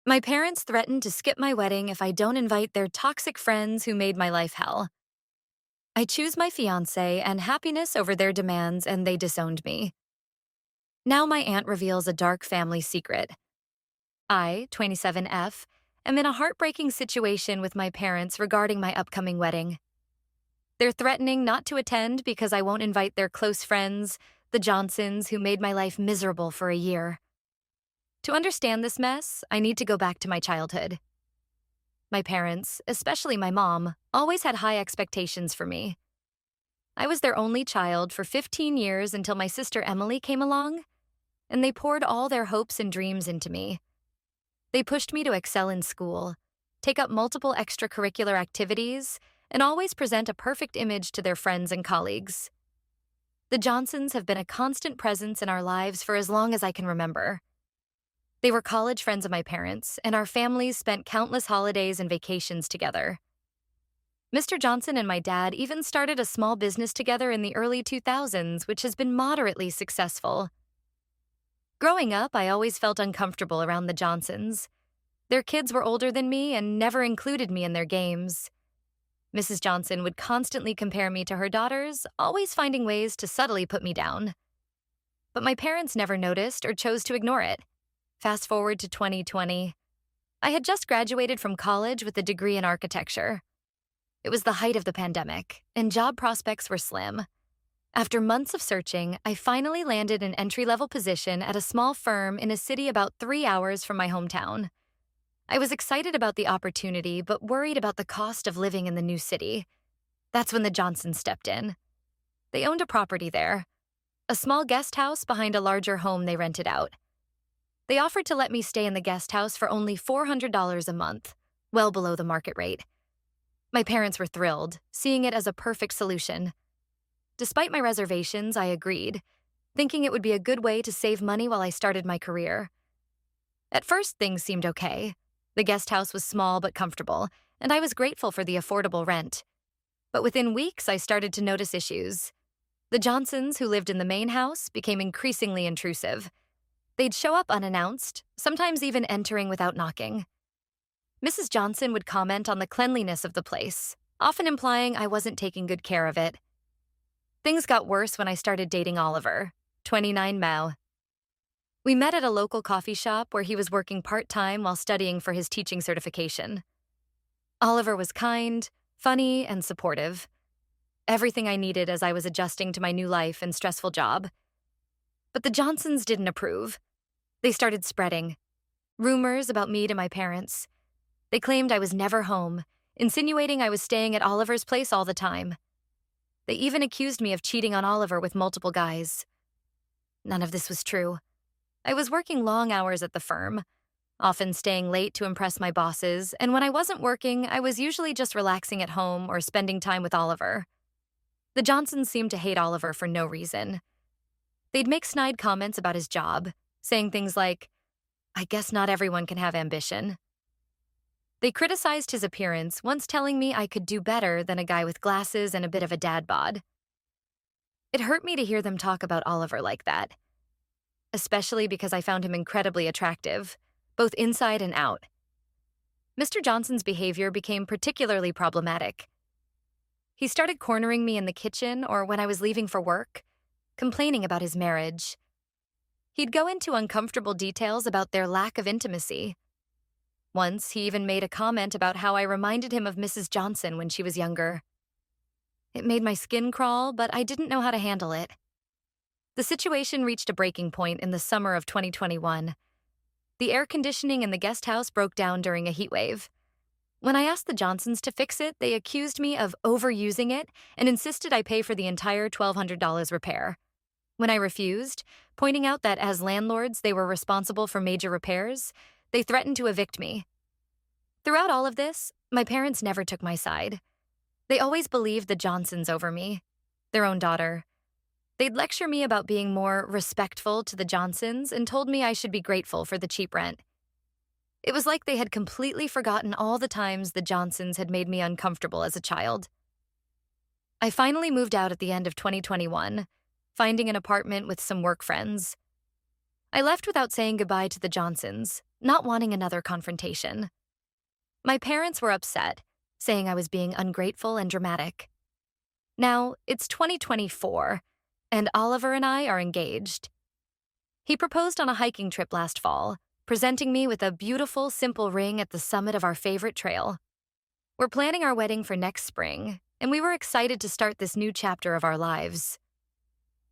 My parents threatened to skip my wedding if I don't invite their toxic friends who made my life hell. I choose my fiancé and happiness over their demands, and they disowned me. Now my aunt reveals a dark family secret. I, 27F, am in a heartbreaking situation with my parents regarding my upcoming wedding. They're threatening not to attend because I won't invite their close friends, the Johnsons, who made my life miserable for a year. To understand this mess, I need to go back to my childhood. My parents, especially my mom, always had high expectations for me. I was their only child for 15 years until my sister Emily came along, and they poured all their hopes and dreams into me. They pushed me to excel in school, take up multiple extracurricular activities, and always present a perfect image to their friends and colleagues. The Johnsons have been a constant presence in our lives for as long as I can remember. They were college friends of my parents, and our families spent countless holidays and vacations together. Mr. Johnson and my dad even started a small business together in the early 2000s, which has been moderately successful. Growing up, I always felt uncomfortable around the Johnsons. Their kids were older than me and never included me in their games. Mrs. Johnson would constantly compare me to her daughters, always finding ways to subtly put me down. But my parents never noticed or chose to ignore it. Fast forward to 2020. I had just graduated from college with a degree in architecture. It was the height of the pandemic, and job prospects were slim. After months of searching, I finally landed an entry-level position at a small firm in a city about 3 hours from my hometown. I was excited about the opportunity, but worried about the cost of living in the new city. That's when the Johnsons stepped in. They owned a property there, a small guest house behind a larger home they rented out. They offered to let me stay in the guest house for only $400 a month, well below the market rate. My parents were thrilled, seeing it as a perfect solution. Despite my reservations, I agreed, thinking it would be a good way to save money while I started my career. At first, things seemed okay. The guest house was small but comfortable, and I was grateful for the affordable rent. But within weeks, I started to notice issues. The Johnsons, who lived in the main house, became increasingly intrusive. They'd show up unannounced, sometimes even entering without knocking. Mrs. Johnson would comment on the cleanliness of the place, often implying I wasn't taking good care of it. Things got worse when I started dating Oliver, 29 Mao. We met at a local coffee shop where he was working part-time while studying for his teaching certification. Oliver was kind, funny, and supportive. Everything I needed as I was adjusting to my new life and stressful job. But the Johnsons didn't approve. They started spreading rumors about me to my parents. They claimed I was never home, insinuating I was staying at Oliver's place all the time. They even accused me of cheating on Oliver with multiple guys. None of this was true. I was working long hours at the firm, often staying late to impress my bosses, and when I wasn't working, I was usually just relaxing at home or spending time with Oliver. The Johnsons seemed to hate Oliver for no reason. They'd make snide comments about his job, saying things like, "I guess not everyone can have ambition." They criticized his appearance, once telling me I could do better than a guy with glasses and a bit of a dad bod. It hurt me to hear them talk about Oliver like that, especially because I found him incredibly attractive, both inside and out. Mr. Johnson's behavior became particularly problematic. He started cornering me in the kitchen or when I was leaving for work, complaining about his marriage. He'd go into uncomfortable details about their lack of intimacy. Once, he even made a comment about how I reminded him of Mrs. Johnson when she was younger. It made my skin crawl, but I didn't know how to handle it. The situation reached a breaking point in the summer of 2021. The air conditioning in the guest house broke down during a heat wave. When I asked the Johnsons to fix it, they accused me of overusing it and insisted I pay for the entire $1,200 repair. When I refused, pointing out that as landlords they were responsible for major repairs, they threatened to evict me. Throughout all of this, my parents never took my side. They always believed the Johnsons over me, their own daughter. They'd lecture me about being more respectful to the Johnsons and told me I should be grateful for the cheap rent. It was like they had completely forgotten all the times the Johnsons had made me uncomfortable as a child. I finally moved out at the end of 2021, finding an apartment with some work friends. I left without saying goodbye to the Johnsons, not wanting another confrontation. My parents were upset, saying I was being ungrateful and dramatic. Now, it's 2024, and Oliver and I are engaged. He proposed on a hiking trip last fall, presenting me with a beautiful, simple ring at the summit of our favorite trail. We're planning our wedding for next spring, and we were excited to start this new chapter of our lives.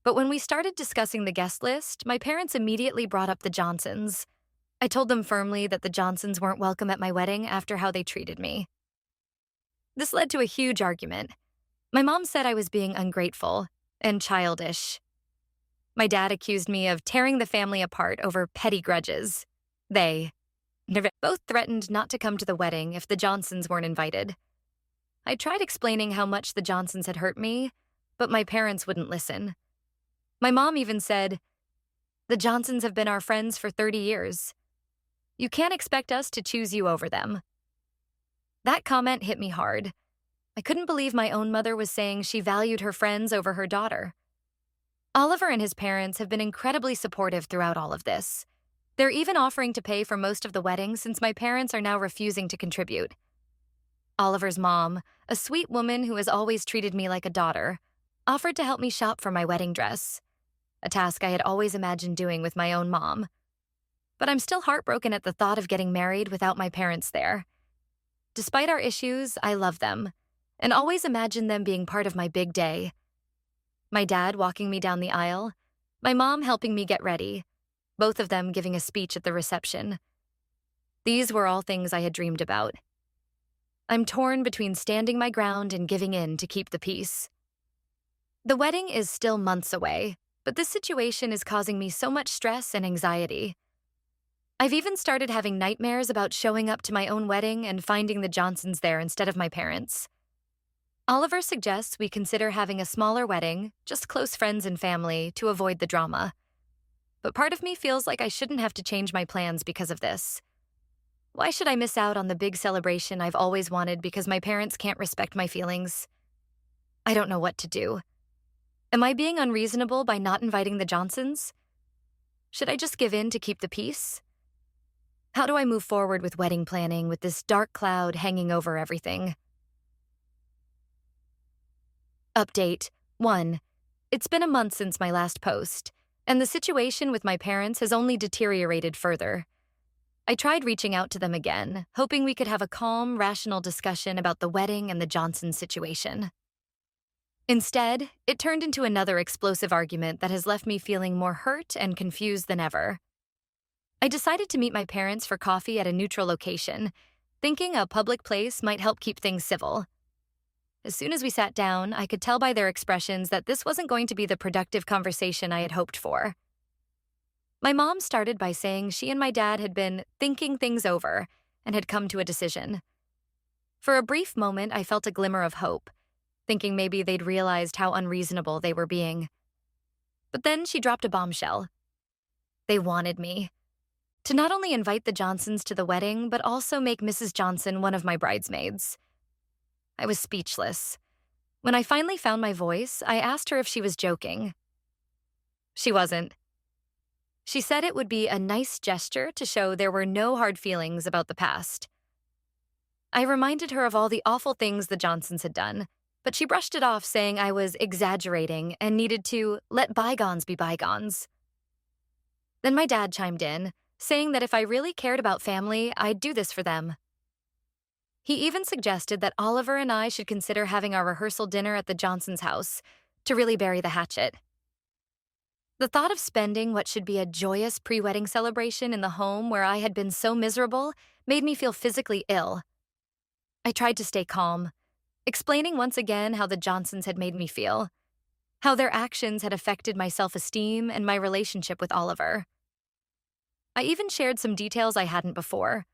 But when we started discussing the guest list, my parents immediately brought up the Johnsons. I told them firmly that the Johnsons weren't welcome at my wedding after how they treated me. This led to a huge argument. My mom said I was being ungrateful and childish. My dad accused me of tearing the family apart over petty grudges. They both threatened not to come to the wedding if the Johnsons weren't invited. I tried explaining how much the Johnsons had hurt me, but my parents wouldn't listen. My mom even said, "The Johnsons have been our friends for 30 years. You can't expect us to choose you over them." That comment hit me hard. I couldn't believe my own mother was saying she valued her friends over her daughter. Oliver and his parents have been incredibly supportive throughout all of this. They're even offering to pay for most of the wedding since my parents are now refusing to contribute. Oliver's mom, a sweet woman who has always treated me like a daughter, offered to help me shop for my wedding dress, a task I had always imagined doing with my own mom. But I'm still heartbroken at the thought of getting married without my parents there. Despite our issues, I love them, and always imagine them being part of my big day. My dad walking me down the aisle, my mom helping me get ready, both of them giving a speech at the reception. These were all things I had dreamed about. I'm torn between standing my ground and giving in to keep the peace. The wedding is still months away, but this situation is causing me so much stress and anxiety. I've even started having nightmares about showing up to my own wedding and finding the Johnsons there instead of my parents. Oliver suggests we consider having a smaller wedding, just close friends and family, to avoid the drama. But part of me feels like I shouldn't have to change my plans because of this. Why should I miss out on the big celebration I've always wanted because my parents can't respect my feelings? I don't know what to do. Am I being unreasonable by not inviting the Johnsons? Should I just give in to keep the peace? How do I move forward with wedding planning with this dark cloud hanging over everything? Update 1. It's been a month since my last post, and the situation with my parents has only deteriorated further. I tried reaching out to them again, hoping we could have a calm, rational discussion about the wedding and the Johnson situation. Instead, it turned into another explosive argument that has left me feeling more hurt and confused than ever. I decided to meet my parents for coffee at a neutral location, thinking a public place might help keep things civil. As soon as we sat down, I could tell by their expressions that this wasn't going to be the productive conversation I had hoped for. My mom started by saying she and my dad had been thinking things over and had come to a decision. For a brief moment, I felt a glimmer of hope, thinking maybe they'd realized how unreasonable they were being. But then she dropped a bombshell. They wanted me to not only invite the Johnsons to the wedding, but also make Mrs. Johnson one of my bridesmaids. I was speechless. When I finally found my voice, I asked her if she was joking. She wasn't. She said it would be a nice gesture to show there were no hard feelings about the past. I reminded her of all the awful things the Johnsons had done, but she brushed it off, saying I was exaggerating and needed to let bygones be bygones. Then my dad chimed in, saying that if I really cared about family, I'd do this for them. He even suggested that Oliver and I should consider having our rehearsal dinner at the Johnsons' house to really bury the hatchet. The thought of spending what should be a joyous pre-wedding celebration in the home where I had been so miserable made me feel physically ill. I tried to stay calm, explaining once again how the Johnsons had made me feel, how their actions had affected my self-esteem and my relationship with Oliver. I even shared some details I hadn't before,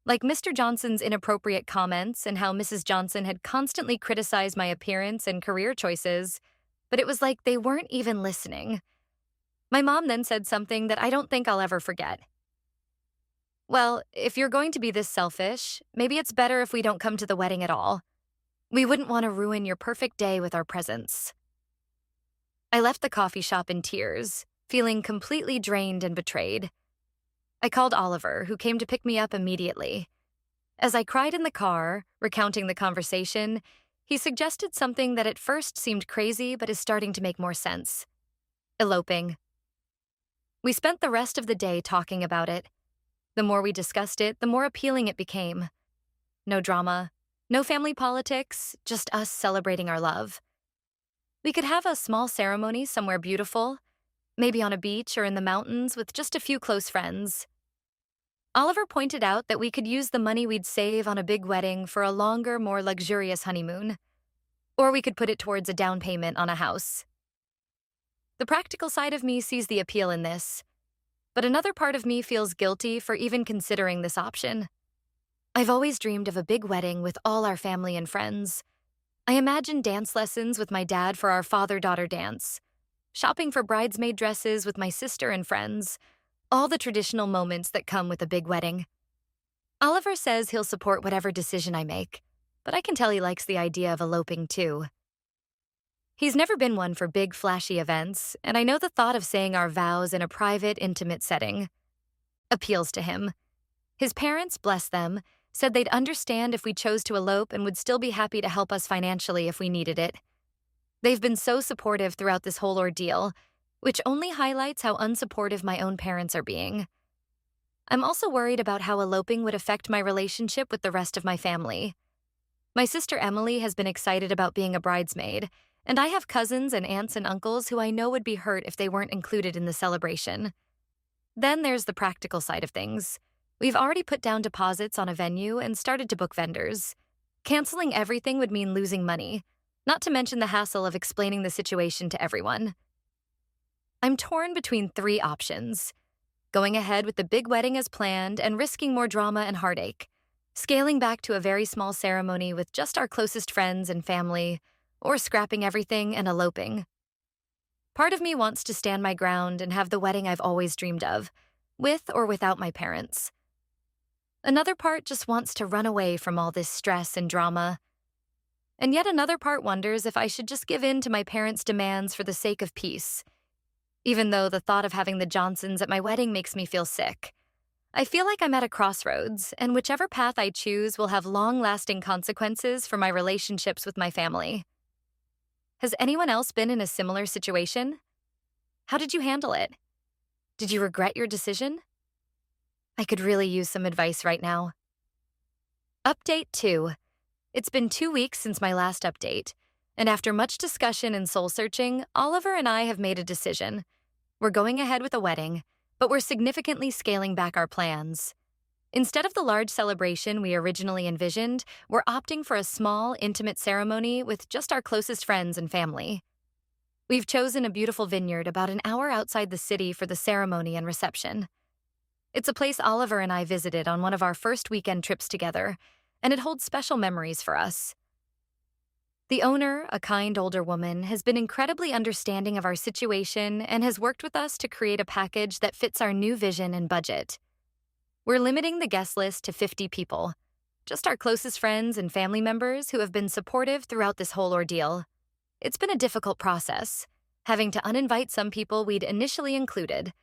like Mr. Johnson's inappropriate comments and how Mrs. Johnson had constantly criticized my appearance and career choices, but it was like they weren't even listening. My mom then said something that I don't think I'll ever forget. "Well, if you're going to be this selfish, maybe it's better if we don't come to the wedding at all. We wouldn't want to ruin your perfect day with our presence." I left the coffee shop in tears, feeling completely drained and betrayed. I called Oliver, who came to pick me up immediately. As I cried in the car, recounting the conversation, he suggested something that at first seemed crazy but is starting to make more sense: eloping. We spent the rest of the day talking about it. The more we discussed it, the more appealing it became. No drama, no family politics, just us celebrating our love. We could have a small ceremony somewhere beautiful, maybe on a beach or in the mountains with just a few close friends. Oliver pointed out that we could use the money we'd save on a big wedding for a longer, more luxurious honeymoon. Or we could put it towards a down payment on a house. The practical side of me sees the appeal in this, but another part of me feels guilty for even considering this option. I've always dreamed of a big wedding with all our family and friends. I imagined dance lessons with my dad for our father-daughter dance, shopping for bridesmaid dresses with my sister and friends, all the traditional moments that come with a big wedding. Oliver says he'll support whatever decision I make, but I can tell he likes the idea of eloping too. He's never been one for big, flashy events, and I know the thought of saying our vows in a private, intimate setting appeals to him. His parents, bless them, said they'd understand if we chose to elope and would still be happy to help us financially if we needed it. They've been so supportive throughout this whole ordeal, which only highlights how unsupportive my own parents are being. I'm also worried about how eloping would affect my relationship with the rest of my family. My sister Emily has been excited about being a bridesmaid, and I have cousins and aunts and uncles who I know would be hurt if they weren't included in the celebration. Then there's the practical side of things. We've already put down deposits on a venue and started to book vendors. Canceling everything would mean losing money, not to mention the hassle of explaining the situation to everyone. I'm torn between three options: going ahead with the big wedding as planned and risking more drama and heartache, scaling back to a very small ceremony with just our closest friends and family, or scrapping everything and eloping. Part of me wants to stand my ground and have the wedding I've always dreamed of, with or without my parents. Another part just wants to run away from all this stress and drama. And yet another part wonders if I should just give in to my parents' demands for the sake of peace. Even though the thought of having the Johnsons at my wedding makes me feel sick. I feel like I'm at a crossroads, and whichever path I choose will have long-lasting consequences for my relationships with my family. Has anyone else been in a similar situation? How did you handle it? Did you regret your decision? I could really use some advice right now. Update 2. It's been 2 weeks since my last update, and after much discussion and soul-searching, Oliver and I have made a decision. We're going ahead with a wedding, but we're significantly scaling back our plans. Instead of the large celebration we originally envisioned, we're opting for a small, intimate ceremony with just our closest friends and family. We've chosen a beautiful vineyard about an hour outside the city for the ceremony and reception. It's a place Oliver and I visited on one of our first weekend trips together, and it holds special memories for us. The owner, a kind older woman, has been incredibly understanding of our situation and has worked with us to create a package that fits our new vision and budget. We're limiting the guest list to 50 people, just our closest friends and family members who have been supportive throughout this whole ordeal. It's been a difficult process, having to uninvite some people we'd initially included,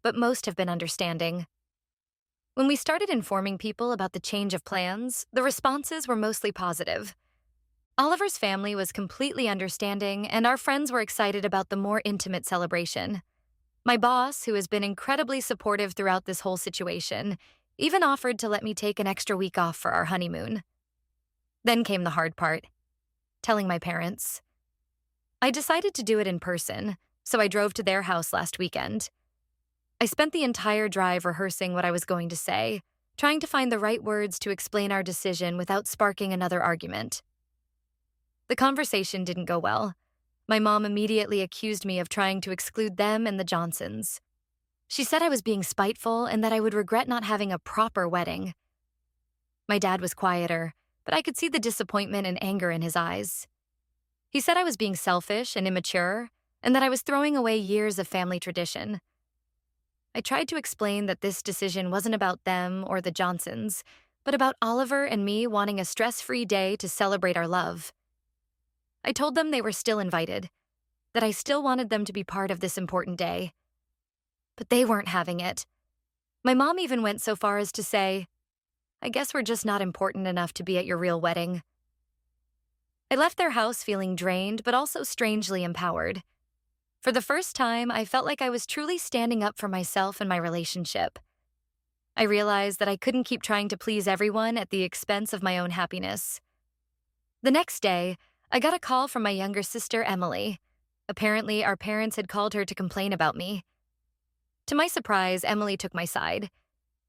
but most have been understanding. When we started informing people about the change of plans, the responses were mostly positive. Oliver's family was completely understanding, and our friends were excited about the more intimate celebration. My boss, who has been incredibly supportive throughout this whole situation, even offered to let me take an extra week off for our honeymoon. Then came the hard part: telling my parents. I decided to do it in person, so I drove to their house last weekend. I spent the entire drive rehearsing what I was going to say, trying to find the right words to explain our decision without sparking another argument. The conversation didn't go well. My mom immediately accused me of trying to exclude them and the Johnsons. She said I was being spiteful and that I would regret not having a proper wedding. My dad was quieter, but I could see the disappointment and anger in his eyes. He said I was being selfish and immature, and that I was throwing away years of family tradition. I tried to explain that this decision wasn't about them or the Johnsons, but about Oliver and me wanting a stress-free day to celebrate our love. I told them they were still invited, that I still wanted them to be part of this important day. But they weren't having it. My mom even went so far as to say, "I guess we're just not important enough to be at your real wedding." I left their house feeling drained, but also strangely empowered. For the first time, I felt like I was truly standing up for myself and my relationship. I realized that I couldn't keep trying to please everyone at the expense of my own happiness. The next day, I got a call from my younger sister, Emily. Apparently, our parents had called her to complain about me. To my surprise, Emily took my side.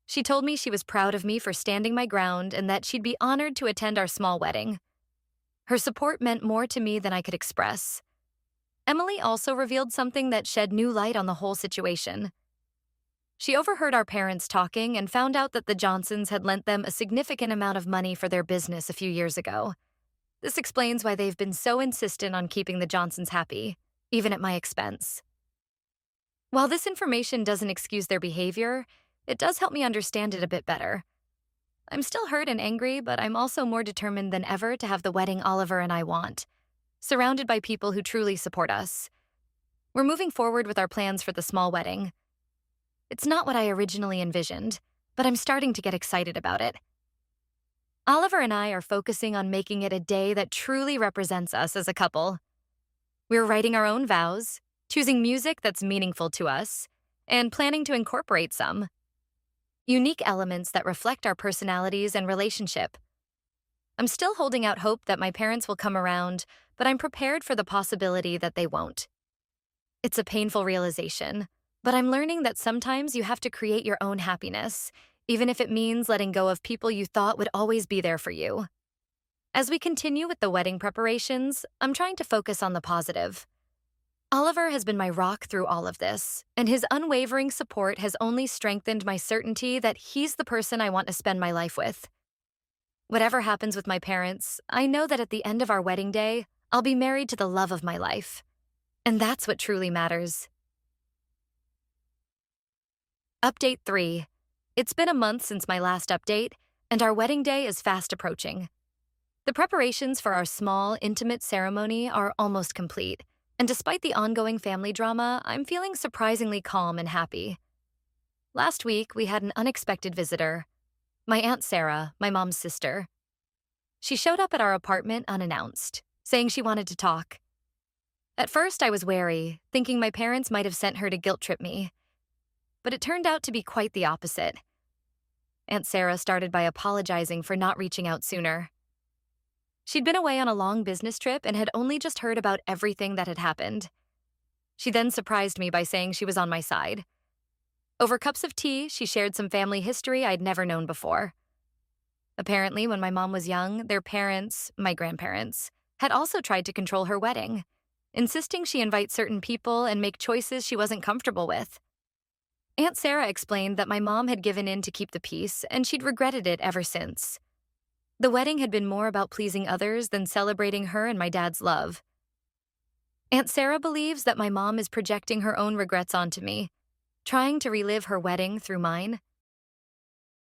She told me she was proud of me for standing my ground and that she'd be honored to attend our small wedding. Her support meant more to me than I could express. Emily also revealed something that shed new light on the whole situation. She overheard our parents talking and found out that the Johnsons had lent them a significant amount of money for their business a few years ago. This explains why they've been so insistent on keeping the Johnsons happy, even at my expense. While this information doesn't excuse their behavior, it does help me understand it a bit better. I'm still hurt and angry, but I'm also more determined than ever to have the wedding Oliver and I want, surrounded by people who truly support us. We're moving forward with our plans for the small wedding. It's not what I originally envisioned, but I'm starting to get excited about it. Oliver and I are focusing on making it a day that truly represents us as a couple. We're writing our own vows, choosing music that's meaningful to us, and planning to incorporate some unique elements that reflect our personalities and relationship. I'm still holding out hope that my parents will come around, but I'm prepared for the possibility that they won't. It's a painful realization, but I'm learning that sometimes you have to create your own happiness, even if it means letting go of people you thought would always be there for you. As we continue with the wedding preparations, I'm trying to focus on the positive. Oliver has been my rock through all of this, and his unwavering support has only strengthened my certainty that he's the person I want to spend my life with. Whatever happens with my parents, I know that at the end of our wedding day, I'll be married to the love of my life. And that's what truly matters. Update 3. It's been a month since my last update, and our wedding day is fast approaching. The preparations for our small, intimate ceremony are almost complete, and despite the ongoing family drama, I'm feeling surprisingly calm and happy. Last week, we had an unexpected visitor. My Aunt Sarah, my mom's sister. She showed up at our apartment unannounced, saying she wanted to talk. At first, I was wary, thinking my parents might have sent her to guilt-trip me. But it turned out to be quite the opposite. Aunt Sarah started by apologizing for not reaching out sooner. She'd been away on a long business trip and had only just heard about everything that had happened. She then surprised me by saying she was on my side. Over cups of tea, she shared some family history I'd never known before. Apparently, when my mom was young, their parents, my grandparents, had also tried to control her wedding, insisting she invite certain people and make choices she wasn't comfortable with. Aunt Sarah explained that my mom had given in to keep the peace, and she'd regretted it ever since. The wedding had been more about pleasing others than celebrating her and my dad's love. Aunt Sarah believes that my mom is projecting her own regrets onto me, trying to relive her wedding through mine.